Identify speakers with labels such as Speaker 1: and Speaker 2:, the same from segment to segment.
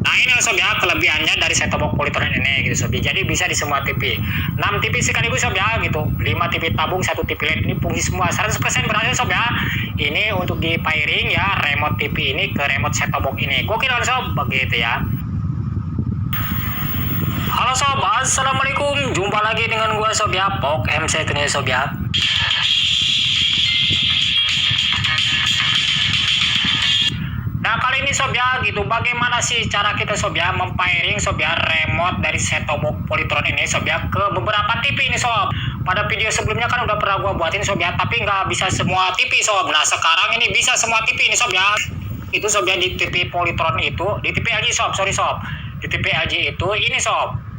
Speaker 1: Nah ini sob ya kelebihannya dari set top box Polytron ini gitu sob. Jadi bisa di semua TV. 6 TV sekaligus sob ya gitu. 5 TV tabung, 1 TV LED ini fungsi semua 100% berhasil sob ya. Ini untuk di pairing ya remote TV ini ke remote set top box ini. Gokil kan sob begitu ya. Halo sob, assalamualaikum. Jumpa lagi dengan gua sob ya, Pok MC ini sob ya. Nah kali ini sob ya gitu, bagaimana sih cara kita sob ya mempairing sob ya remote dari set top box Polytron ini sob ya ke beberapa TV ini sob. Pada video sebelumnya kan udah pernah gua buatin sob ya, tapi nggak bisa semua TV sob. Nah sekarang ini bisa semua TV ini sob ya. Itu sob ya di TV Polytron itu, di TV LG sob, sorry sob. Di TV LG itu ini sob.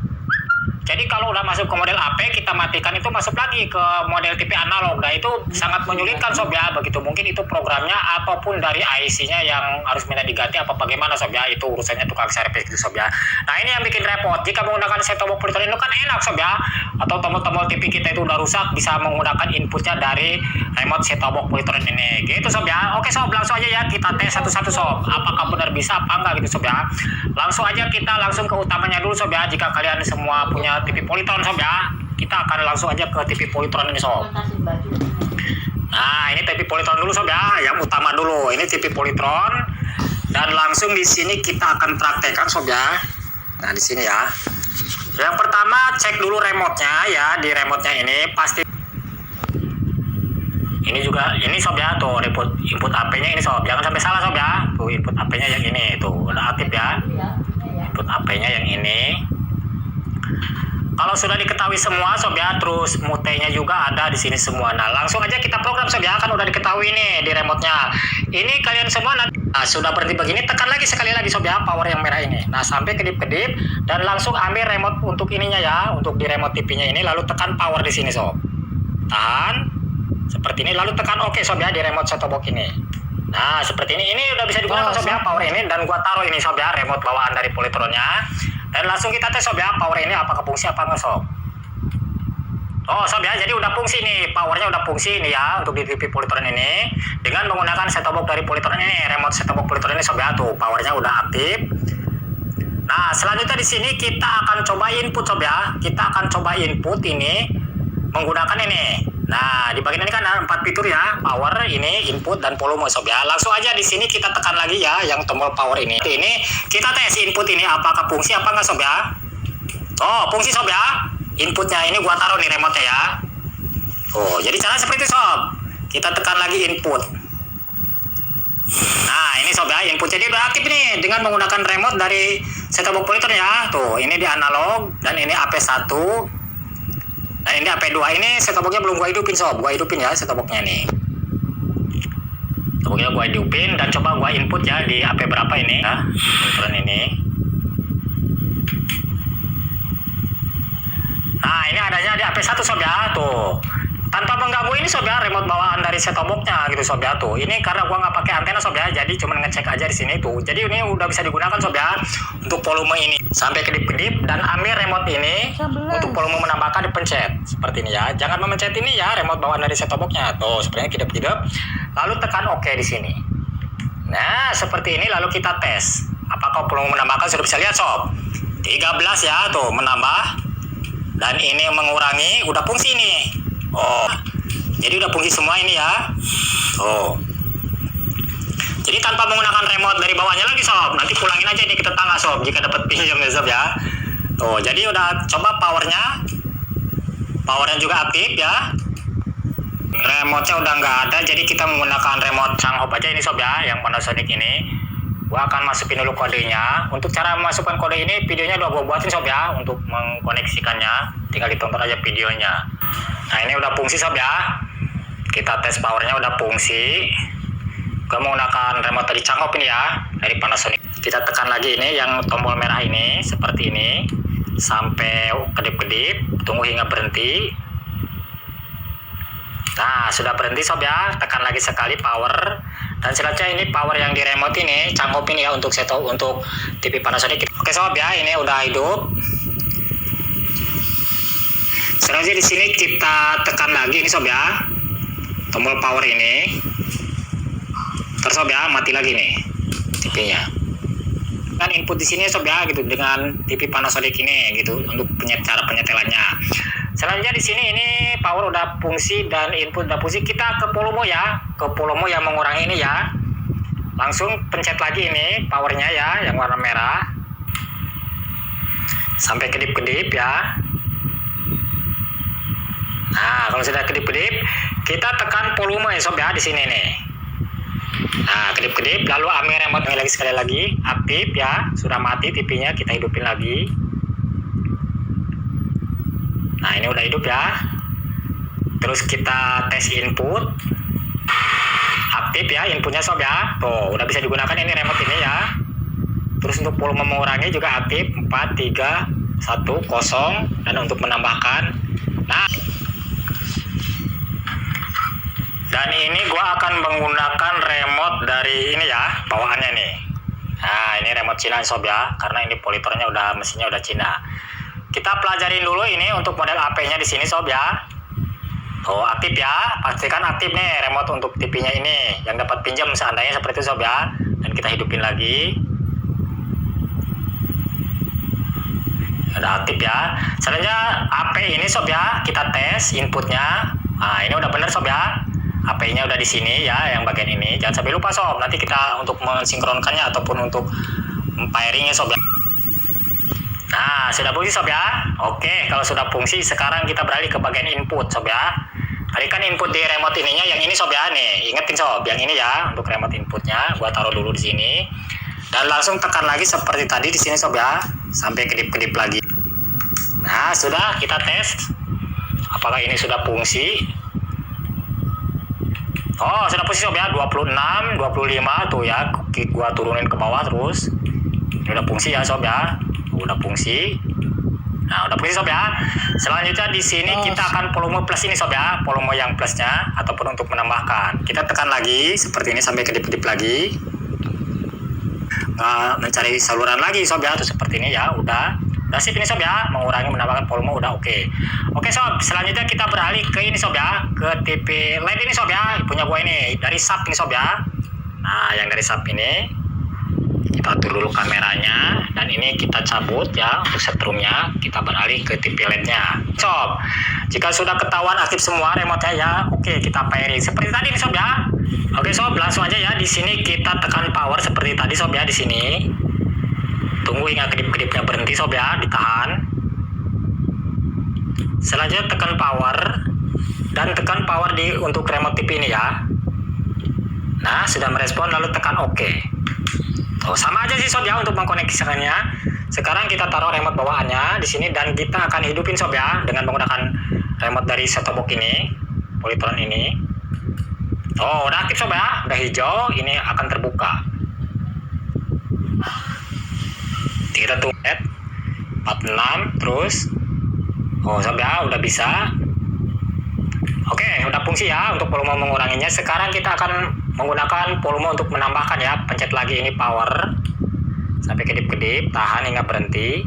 Speaker 1: Jadi kalau udah masuk ke model AP kita matikan itu masuk lagi ke model TV analog. Nah itu sangat menyulitkan sob ya. Begitu mungkin itu programnya ataupun dari IC-nya yang harus minta diganti apa bagaimana sob ya. Itu urusannya tukang servis gitu sob ya. Nah ini yang bikin repot. Jika menggunakan set top box Polytron itu kan enak sob ya. Atau tombol-tombol TV kita itu udah rusak bisa menggunakan inputnya dari remote set top box Polytron ini. Gitu sob ya. Oke sob, langsung aja ya kita tes satu-satu sob. Apakah benar bisa apa enggak gitu sob ya. Langsung aja kita langsung ke utamanya dulu sob ya. Jika kalian semua punya TV Polytron sob ya, kita akan langsung aja ke TV Polytron ini sob. Nah ini TV Polytron dulu sob ya, yang utama dulu. Ini TV Polytron dan langsung di sini kita akan praktekkan sob ya. Nah di sini ya. Yang pertama cek dulu remote-nya ya, di remote-nya ini pasti. Ini juga ini sob ya, tuh input AP-nya ini sob. Jangan sampai salah sob ya. Tuh input AP-nya yang ini, tuh udah aktif ya. Input AP-nya yang ini. Kalau sudah diketahui semua sob ya, terus mute-nya juga ada di sini semua. Nah, langsung aja kita program sob ya, kan udah diketahui nih di remote-nya. Ini kalian semua sudah berhenti begini, tekan lagi sekali lagi sob ya, power yang merah ini. Nah, sampai kedip-kedip dan langsung ambil remote untuk ininya ya, untuk di remote TV-nya ini lalu tekan power di sini sob. Tahan. Seperti ini lalu tekan oke sob ya di remote set top box ini. Nah, seperti ini. Ini udah bisa digunakan sob ya power ini dan gua taruh ini sob ya remote bawaan dari Polytron-nya. Dan langsung kita tes sob ya power ini apakah fungsi apa enggak sob. Oh sob ya, jadi udah fungsi nih, powernya udah fungsi nih ya untuk di TV Polytron ini dengan menggunakan set top box dari Polytron ini, remote set top box Polytron ini sob ya, tuh powernya udah aktif. Nah selanjutnya di sini kita akan coba input sob ya, kita akan coba input ini menggunakan ini. Nah di bagian ini kan ada 4 fitur ya, power ini, input dan volume sob ya. Langsung aja di sini kita tekan lagi ya yang tombol power ini. Ini kita tes input ini apakah fungsi apa enggak sob ya. Oh fungsi sob ya. Inputnya ini gua taruh nih remote ya. Oh jadi cara seperti itu sob. Kita tekan lagi input. Nah ini sob ya, inputnya dia udah aktif nih dengan menggunakan remote dari set top box Polytron ya. Tuh ini di analog dan ini AP1. Nah ini AP2 ini set top box-nya belum gua hidupin sob, gua hidupin ya set top box-nya nih. Set top box-nya gua hidupin dan coba gua input ya di AP berapa ini ya, Polytron ini. Nah ini adanya di AP1 sob ya, tuh. Tanpa mengganggu ini sob ya, remote bawaan dari set top box-nya gitu sob ya, tuh. Ini karena gua nggak pakai antena sob ya, jadi cuma ngecek aja di sini tuh. Jadi ini udah bisa digunakan sob ya untuk volume ini sampai kedip-kedip dan ambil remote ini untuk volume menambahkan dipencet seperti ini ya. Jangan memencet ini ya, remote bawaan dari set top box-nya tuh sepertinya kedip-kedip. Lalu tekan OK di sini. Nah seperti ini lalu kita tes apakah volume menambahkan sudah bisa lihat sob. 13 ya tuh menambah dan ini mengurangi udah fungsi nih. Oh, jadi udah fungsi semua ini ya. Oh, jadi tanpa menggunakan remote dari bawahnya lagi sob. Nanti pulangin aja ini ke tetangga sob jika dapat pinjam ya sob ya. Tuh, jadi udah coba powernya juga aktif ya. Remote-nya udah nggak ada, jadi kita menggunakan remote Changhop aja ini sob ya, yang Panasonic ini. Gua akan masukin dulu kodenya. Untuk cara memasukkan kode ini videonya udah gua buatin sob ya untuk mengkoneksikannya. Tinggal ditonton aja videonya. Nah ini udah fungsi sob ya. Kita tes powernya udah fungsi. Gua menggunakan remote dari Changhop ini ya, dari Panasonic. Kita tekan lagi ini yang tombol merah ini seperti ini sampai kedip-kedip. Tunggu hingga berhenti. Nah sudah berhenti sob ya, tekan lagi sekali power. Dan selanjutnya ini power yang di remote ini Changhop ini ya untuk setup untuk TV Panasonic. Oke sob ya, ini udah hidup. Selanjutnya di sini kita tekan lagi ini sob ya, tombol power ini. Terus sob ya, mati lagi nih TV-nya. Kan input di sini sob ya gitu dengan TV Panasonic ini gitu untuk cara penyetelannya. Selanjutnya di sini ini power udah fungsi dan input udah fungsi, kita ke volume ya, ke volume yang mengurangi ini ya. Langsung pencet lagi ini powernya ya yang warna merah sampai kedip-kedip ya. Nah, kalau sudah kedip-kedip, kita tekan volume ya sob ya di sini nih. Nah, kedip-kedip, lalu ambil remote lagi sekali lagi, aktif ya, sudah mati TV-nya, kita hidupin lagi. Nah, ini udah hidup ya. Terus kita tes input, aktif ya inputnya sob ya. Tuh, udah bisa digunakan ini remote ini ya. Terus untuk volume mengurangi juga aktif, 4, 3, 1, 0, dan untuk menambahkan. Nah, dan ini gua akan menggunakan remote dari ini ya, bawaannya nih. Nah, ini remote Cina sob ya, karena ini politornya udah, mesinnya udah Cina. Kita pelajarin dulu ini untuk model AP-nya di sini sob ya. Oh, aktif ya, pastikan aktif nih remote untuk TV-nya ini, yang dapat pinjam seandainya seperti itu sob ya. Dan kita hidupin lagi. Udah aktif ya. Selanjutnya AP ini sob ya, kita tes inputnya. Nah, ini udah bener sob ya. HP-nya udah di sini ya, yang bagian ini. Jangan sampai lupa sob, nanti kita untuk mensinkronkannya ataupun untuk pairingnya sob ya. Nah, sudah fungsi sob ya. Oke, kalau sudah fungsi, sekarang kita beralih ke bagian input sob ya. Tadi kan input di remote ininya yang ini sob ya nih. Ingetin sob, yang ini ya untuk remote inputnya. Gua taruh dulu di sini. Dan langsung tekan lagi seperti tadi di sini sob ya, sampai kedip-kedip lagi. Nah, sudah kita tes apakah ini sudah fungsi. Oh, sudah fungsi sob ya, 26, 25 tuh ya. Gua turunin ke bawah terus. Ini udah fungsi ya sob ya. Udah fungsi. Nah, udah fungsi sob ya. Selanjutnya di sini kita akan volume plus ini sob ya, volume yang plusnya ataupun untuk menambahkan. Kita tekan lagi seperti ini sampai kedip-kedip lagi. Mencari saluran lagi sob ya, tuh seperti ini ya. Udah sip ini sob ya, mengurangi menambahkan volume udah oke. Oke sob, selanjutnya kita beralih ke ini sob ya, ke TV LED ini sob ya, punya gua ini dari sub ini sob ya. Nah, yang dari sub ini kita atur dulu kameranya dan ini kita cabut ya untuk setrumnya, kita beralih ke TV LED-nya. Sob, jika sudah ketahuan aktif semua remote-nya ya, oke kita pairing seperti tadi nih sob ya. Oke sob, langsung aja ya di sini kita tekan power seperti tadi sob ya di sini. Tunggu hingga kedip-kedipnya berhenti sob ya, ditahan. Selanjutnya tekan power dan tekan power di untuk remote TV ini ya. Nah, sudah merespon lalu tekan OK. Oh, sama aja sih sob ya untuk mengkoneksikannya. Sekarang kita taruh remote bawaannya di sini dan kita akan hidupin sob ya dengan menggunakan remote dari set-top box ini, Polytron ini. Oh, udah aktif sob ya, udah hijau, ini akan terbuka. Kita tunggu 46 terus. Oh sob ya, udah bisa. Oke, udah fungsi ya untuk volume menguranginya. Sekarang kita akan menggunakan volume untuk menambahkan ya. Pencet lagi ini power sampai kedip-kedip, tahan hingga berhenti.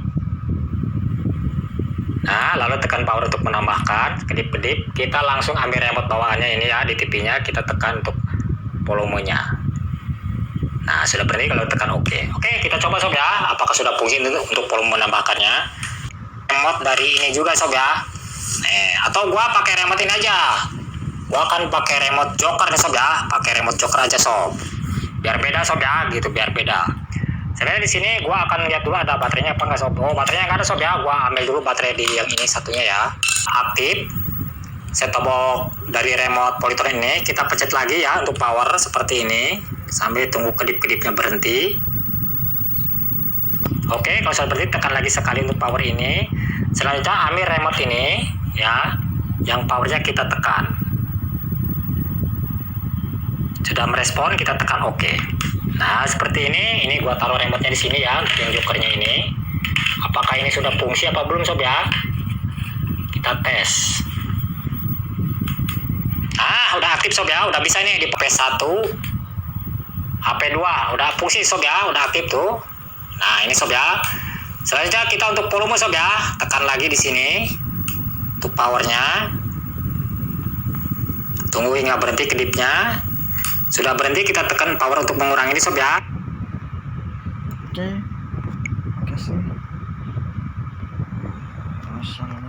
Speaker 1: Nah, lalu tekan power untuk menambahkan, kedip-kedip. Kita langsung ambil remote bawaannya ini ya di TV-nya, kita tekan untuk volumenya. Nah, sudah berhenti kalau tekan OK. Oke, kita coba sob ya, apakah sudah fungsi untuk volume menambahkannya. Remote dari ini juga sob ya. Atau gua pakai remote ini aja. Gua akan pakai remote joker nih sob ya, pakai remote joker aja sob. Biar beda sob ya, gitu biar beda. Sebenarnya di sini gua akan lihat dulu ada baterainya apa enggak sob. Oh, baterainya enggak ada sob ya. Gua ambil dulu baterai di yang ini satunya ya. Aktif. Set-top box dari remote Polytron ini kita pencet lagi ya untuk power seperti ini sambil tunggu kedip-kedipnya berhenti. Oke, kalau sudah berhenti tekan lagi sekali untuk power ini. Selanjutnya ambil remote ini ya, yang powernya kita tekan. Sudah merespon, kita tekan OK. Nah, seperti ini gua taruh remote-nya di sini ya, yang jokernya ini. Apakah ini sudah fungsi apa belum sob ya? Kita tes. Ah, udah aktif sob ya, udah bisa nih di HP1, HP2, udah fungsi sob ya, udah aktif tuh. Nah, ini sob ya. Selanjutnya kita untuk volume sob ya, tekan lagi di sini untuk powernya. Tunggu hingga berhenti kedipnya. Sudah berhenti, kita tekan power untuk mengurangi ini sob ya.
Speaker 2: Oke. kasih. Masya Allah.